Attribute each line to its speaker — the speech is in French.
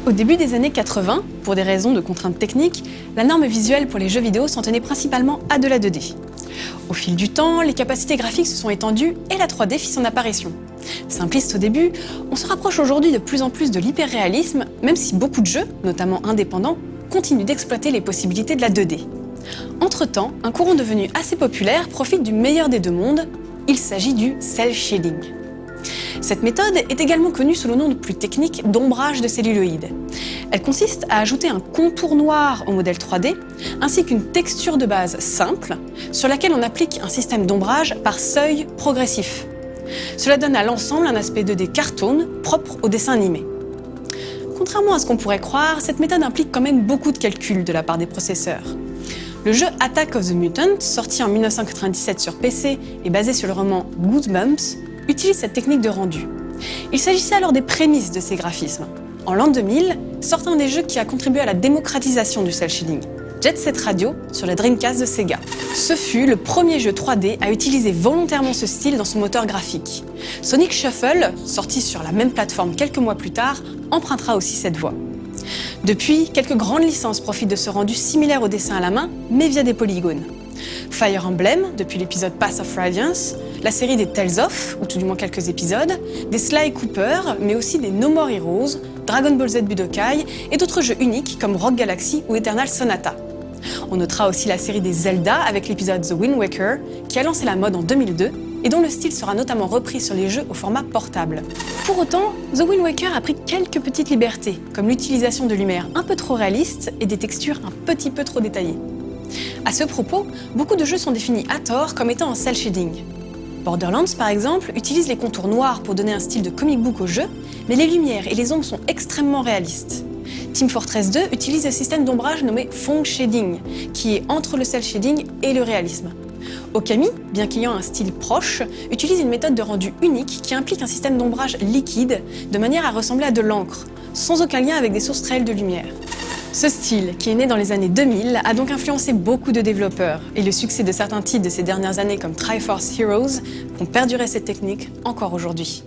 Speaker 1: Au début des années 80, pour des raisons de contraintes techniques, la norme visuelle pour les jeux vidéo s'en tenait principalement à de la 2D. Au fil du temps, les capacités graphiques se sont étendues et la 3D fit son apparition. Simpliste au début, on se rapproche aujourd'hui de plus en plus de l'hyperréalisme, même si beaucoup de jeux, notamment indépendants, continuent d'exploiter les possibilités de la 2D. Entre-temps, un courant devenu assez populaire profite du meilleur des deux mondes, il s'agit du cel shading. Cette méthode est également connue sous le nom plus technique d'ombrage de celluloïd. Elle consiste à ajouter un contour noir au modèle 3D, ainsi qu'une texture de base simple, sur laquelle on applique un système d'ombrage par seuil progressif. Cela donne à l'ensemble un aspect 2D cartoon propre au dessin animé. Contrairement à ce qu'on pourrait croire, cette méthode implique quand même beaucoup de calculs de la part des processeurs. Le jeu Attack of the Mutant, sorti en 1997 sur PC et basé sur le roman Goosebumps, utilise cette technique de rendu. Il s'agissait alors des prémices de ces graphismes. En l'an 2000, sort un des jeux qui a contribué à la démocratisation du cel shading, Jet Set Radio sur la Dreamcast de Sega. Ce fut le premier jeu 3D à utiliser volontairement ce style dans son moteur graphique. Sonic Shuffle, sorti sur la même plateforme quelques mois plus tard, empruntera aussi cette voie. Depuis, quelques grandes licences profitent de ce rendu similaire au dessin à la main, mais via des polygones. Fire Emblem, depuis l'épisode Path of Radiance, la série des Tales of, ou tout du moins quelques épisodes, des Sly Cooper, mais aussi des No More Heroes, Dragon Ball Z Budokai et d'autres jeux uniques comme Rock Galaxy ou Eternal Sonata. On notera aussi la série des Zelda avec l'épisode The Wind Waker, qui a lancé la mode en 2002 et dont le style sera notamment repris sur les jeux au format portable. Pour autant, The Wind Waker a pris quelques petites libertés, comme l'utilisation de lumière un peu trop réaliste et des textures un petit peu trop détaillées. À ce propos, beaucoup de jeux sont définis à tort comme étant en cel shading. Borderlands, par exemple, utilise les contours noirs pour donner un style de comic book au jeu, mais les lumières et les ombres sont extrêmement réalistes. Team Fortress 2 utilise un système d'ombrage nommé Fong Shading, qui est entre le cel shading et le réalisme. Okami, bien qu'ayant un style proche, utilise une méthode de rendu unique qui implique un système d'ombrage liquide, de manière à ressembler à de l'encre, sans aucun lien avec des sources réelles de lumière. Ce style, qui est né dans les années 2000, a donc influencé beaucoup de développeurs, et le succès de certains titres de ces dernières années comme Triforce Heroes font perdurer cette technique encore aujourd'hui.